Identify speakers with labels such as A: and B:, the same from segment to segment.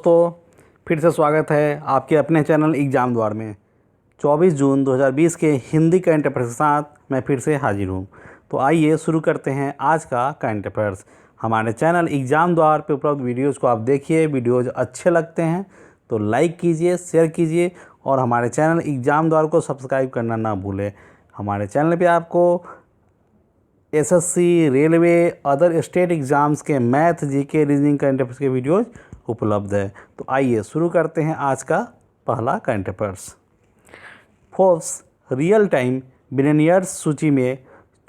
A: दोस्तों, फिर से स्वागत है आपके अपने चैनल एग्ज़ाम द्वार में। 24 जून 2020 के हिंदी करंट अफेयर्स के साथ मैं फिर से हाजिर हूँ। तो आइए शुरू करते हैं आज का करंट अफेयर्स। हमारे चैनल एग्ज़ाम द्वार पे उपलब्ध वीडियोज़ को आप देखिए। वीडियोज़ अच्छे लगते हैं तो लाइक कीजिए, शेयर कीजिए और हमारे चैनल एग्ज़ाम द्वार को सब्सक्राइब करना ना भूलें। हमारे चैनल पर आपको SSC, railway, other state exams के math, GK, reasoning current affairs के वीडियोज़ उपलब्ध है। तो आइए शुरू करते हैं आज का पहला current affairs. Forbes real time billionaires सूची में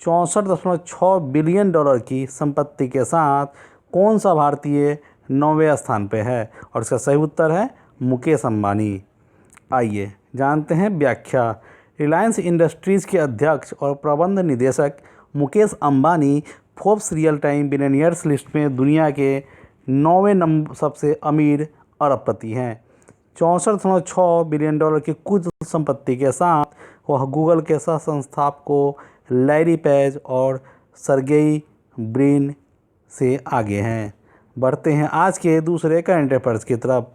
A: 64.6 बिलियन डॉलर की संपत्ति के साथ कौन सा भारतीय 9वें स्थान पे है? और इसका सही उत्तर है मुकेश अंबानी। आइए जानते हैं व्याख्या। रिलायंस इंडस्ट्रीज़ के अध्यक्ष और प्रबंध निदेशक Mukesh Ambani Forbes real time billionaires list में दुनिया के 9वें नंबर सबसे अमीर अरबपति हैं। 64.6 बिलियन डॉलर की कुल संपत्ति के साथ वह गूगल के सह संस्थापकों लैरी पेज और सर्गेई ब्रिन से आगे हैं। बढ़ते हैं आज के दूसरे करंट अफेयर्स की तरफ।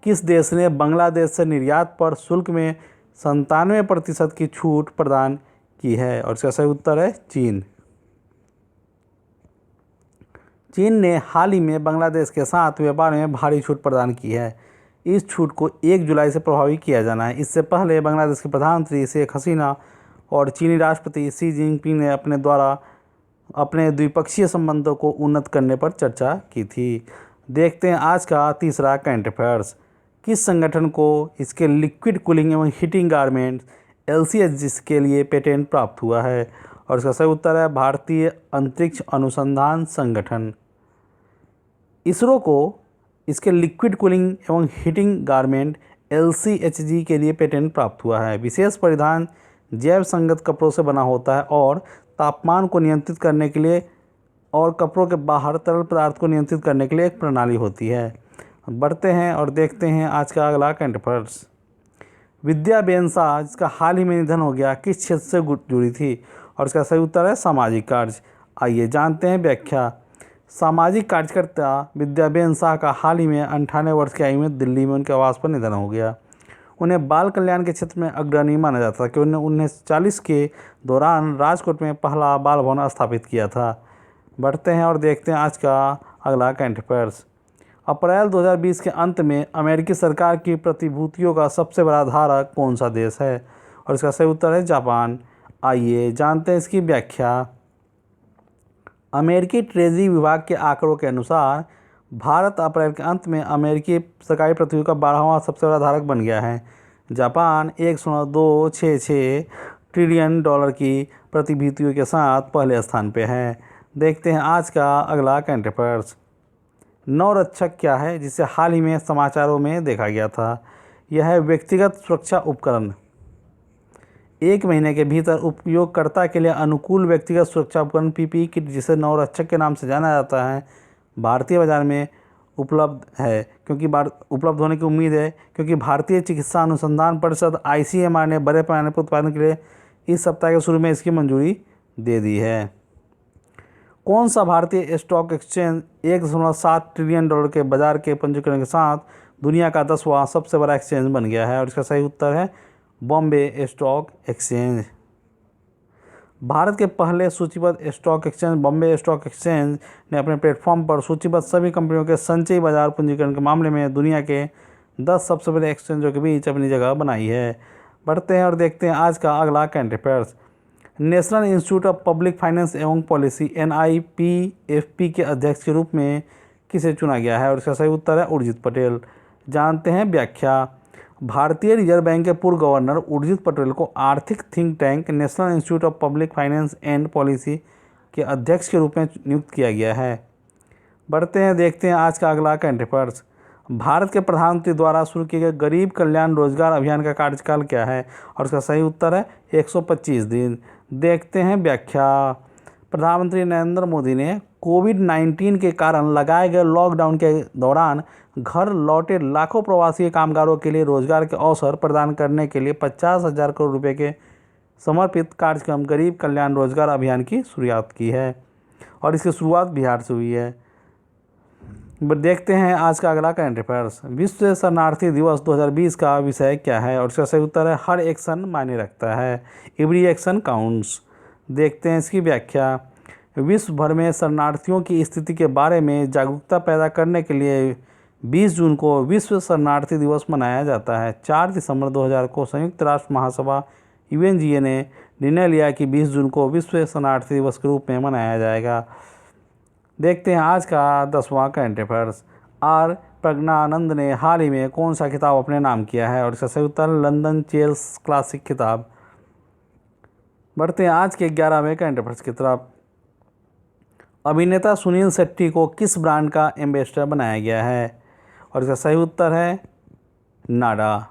A: किस देश ने बांग्लादेश से निर्यात पर शुल्क में 97% की छूट प्रदान की है? और इसका सही उत्तर है चीन। चीन ने हाल ही में बांग्लादेश के साथ व्यापार में भारी छूट प्रदान की है। इस छूट को 1 जुलाई से प्रभावी किया जाना है। इससे पहले बांग्लादेश के प्रधानमंत्री शेख हसीना और चीनी राष्ट्रपति शी जिनपिंग ने अपने द्विपक्षीय संबंधों को उन्नत करने पर चर्चा की थी। देखते हैं आज का तीसरा करंट अफेयर्स। किस संगठन को इसके लिक्विड कूलिंग एवं हीटिंग गारमेंट्स LCH के लिए पेटेंट प्राप्त हुआ है? और इसका सही उत्तर है भारतीय अंतरिक्ष अनुसंधान संगठन। इसरो को इसके लिक्विड कूलिंग एवं हीटिंग गारमेंट LCHG के लिए पेटेंट प्राप्त हुआ है। विशेष परिधान जैव संगत कपड़ों से बना होता है और तापमान को नियंत्रित करने के लिए और कपड़ों के बाहर तरल पदार्थ को नियंत्रित करने के लिए एक प्रणाली होती है। बढ़ते हैं और देखते हैं आज का अगला करंट अफेयर्स। विद्या बेन शाह, जिसका हाल ही में निधन हो गया, किस क्षेत्र से जुड़ी थी? और इसका सही उत्तर है सामाजिक कार्य। आइए जानते हैं व्याख्या। सामाजिक कार्यकर्ता विद्या बेन शाह का हाल ही में 98 वर्ष की आयु में दिल्ली में उनके आवास पर निधन हो गया। उन्हें बाल कल्याण के क्षेत्र में अग्रणी माना जाता था कि उन्होंने 1940 के दौरान राजकोट में पहला बाल भवन स्थापित किया था। बढ़ते हैं और देखते हैं आज का अगला करंट अफेयर्स। अप्रैल 2020 के अंत में अमेरिकी सरकार की प्रतिभूतियों का सबसे बड़ा धारक कौन सा देश है? और इसका सही उत्तर है जापान। आइए जानते हैं इसकी व्याख्या। अमेरिकी ट्रेजरी विभाग के आंकड़ों के अनुसार भारत अप्रैल के अंत में अमेरिकी सरकारी प्रतिभूतियों का 12वां सबसे बड़ा धारक बन गया है। जापान 1.266 ट्रिलियन डॉलर की प्रतिभूतियों के साथ पहले स्थान पे है। देखते हैं आज का अगला करंट अफेयर्स। नवरक्षक क्या है, जिसे हाल ही में समाचारों में देखा गया था? यह है व्यक्तिगत सुरक्षा उपकरण। 1 महीने के भीतर उपयोगकर्ता के लिए अनुकूल व्यक्तिगत सुरक्षा उपकरण PPE किट, जिसे नवरक्षक के नाम से जाना जाता है, भारतीय बाजार में उपलब्ध है उपलब्ध होने की उम्मीद है, क्योंकि भारतीय चिकित्सा अनुसंधान परिषद ICMR ने बड़े पैमाने पर उत्पादन के लिए इस सप्ताह के शुरू में इसकी मंजूरी दे दी है। कौन सा भारतीय स्टॉक एक्सचेंज 1.7 ट्रिलियन डॉलर के बाजार के पंजीकरण के साथ दुनिया का 10वां सबसे बड़ा एक्सचेंज बन गया है? और इसका सही उत्तर है बॉम्बे स्टॉक एक्सचेंज। भारत के पहले सूचीबद्ध stock exchange Bombay stock exchange ने अपने प्लेटफॉर्म पर सूचीबद्ध सभी कंपनियों के संचयी बाजार पंजीकरण के मामले में दुनिया के 10 सबसे बड़े एक्सचेंजों के बीच अपनी जगह बनाई है। बढ़ते हैं और देखते हैं आज का अगला current affairs. National institute of public finance एवं पॉलिसी NIPFP के अध्यक्ष के रूप में किसे चुना गया है? और इसका सही उत्तर है उर्जित पटेल। जानते हैं व्याख्या। भारतीय रिजर्व बैंक के पूर्व गवर्नर उर्जित पटेल को आर्थिक think tank national institute of public finance and policy के अध्यक्ष के रूप में नियुक्त किया गया है। बढ़ते हैं देखते हैं आज का अगला करंट अफेयर्स। भारत के प्रधानमंत्री द्वारा शुरू किए गए गरीब कल्याण रोजगार अभियान का कार्यकाल क्या है? और इसका सही उत्तर है 125 दिन। देखते हैं व्याख्या। प्रधानमंत्री नरेंद्र मोदी ने कोविड-19 के कारण लगाए गए लॉकडाउन के दौरान घर लौटे लाखों प्रवासी कामगारों के लिए रोजगार के अवसर प्रदान करने के लिए 50,000 करोड़ रुपए के समर्पित कार्यक्रम गरीब कल्याण रोजगार अभियान की शुरुआत की है और इसकी शुरुआत बिहार से हुई है। देखते हैं आज का अगला करंट अफेयर्स। विश्व शरणार्थी दिवस 2020 का विषय क्या है? और इसका सही उत्तर है हर एक्शन मायने रखता है, एवरी एक्शन काउंट्स। देखते हैं इसकी व्याख्या। विश्व भर में शरणार्थियों की स्थिति के बारे में जागरूकता पैदा करने के लिए 20 जून को विश्व शरणार्थी दिवस मनाया जाता है। 4 दिसंबर 2000 को संयुक्त राष्ट्र महासभा UNGA ने निर्णय लिया कि 20 जून को विश्व शरणार्थी दिवस के रूप में मनाया जाएगा। देखते हैं आज का 10वां करंट अफेयर्स। आर प्रज्ञानंद ने हाल ही में कौन सा खिताब अपने नाम किया है? और इसका सही उत्तर लंदन चेस क्लासिक खिताब। बढ़ते हैं आज के 11वें करंट अफेयर्स की तरफ। अभिनेता सुनील शेट्टी को किस ब्रांड का एम्बेसडर बनाया गया है? और इसका सही उत्तर है नाडा।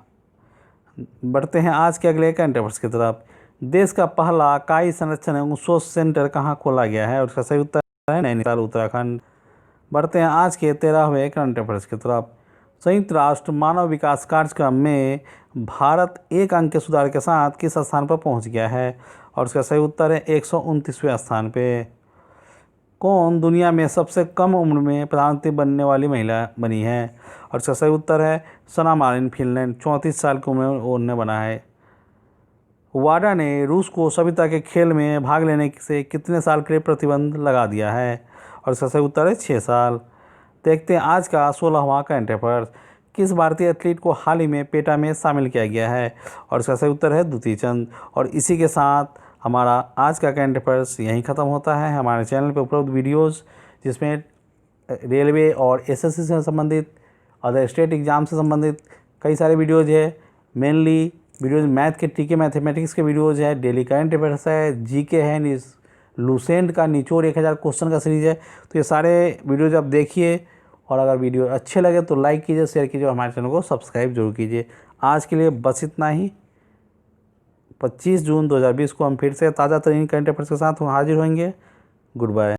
A: बढ़ते हैं आज के अगले करंट अफेयर्स की तरफ। देश का पहला काई संरक्षण एवं शोध सेंटर कहाँ खोला गया है? और इसका सही उत्तर है नैनीताल, उत्तराखंड। बढ़ते हैं आज के 13वें करंट अफेयर्स की तरफ। संयुक्त राष्ट्र मानव विकास कार्यक्रम में भारत 1 अंक के सुधार के साथ किस स्थान पर पहुंच गया है? और इसका सही उत्तर है 129वें स्थान पे। कौन दुनिया में सबसे कम उम्र में प्रधानमंत्री बनने वाली महिला बनी है? और इसका सही उत्तर है सना मारिन, फिनलैंड। 34 साल की उम्र में उन्होंने बना है। वाडा ने रूस को सभ्यता के खेल में भाग लेने से कितने साल के लिए प्रतिबंध लगा दिया है? और इसका सही उत्तर है 6 साल। देखते हैं आज का 16वां करंट अफेयर्स। किस भारतीय एथलीट को हाल ही में पेटा में शामिल किया गया है? और इसका सही उत्तर है दुती चंद। और इसी के साथ हमारा आज का करंट अफेयर्स यहीं ख़त्म होता है। हमारे चैनल पर उपलब्ध वीडियोज़ जिसमें रेलवे और SSC से संबंधित, अदर स्टेट एग्ज़ाम से संबंधित कई सारे वीडियोज़ है। मेनली वीडियोज़ मैथ के, TK मैथमेटिक्स के वीडियोज़ है, डेली करंट अफेयर्स है, GK है, लूसेंट का निचोड़ 1000 क्वेश्चन का सीरीज़ है। तो ये सारे वीडियोज़ आप देखिए और अगर वीडियो अच्छे लगे तो लाइक कीजिए, शेयर कीजिए और हमारे चैनल को सब्सक्राइब जरूर कीजिए। आज के लिए बस इतना ही। 25 जून 2020 को हम फिर से ताज़ा तरीन करंट अफेयर्स के साथ हाजिर होंगे। Good bye.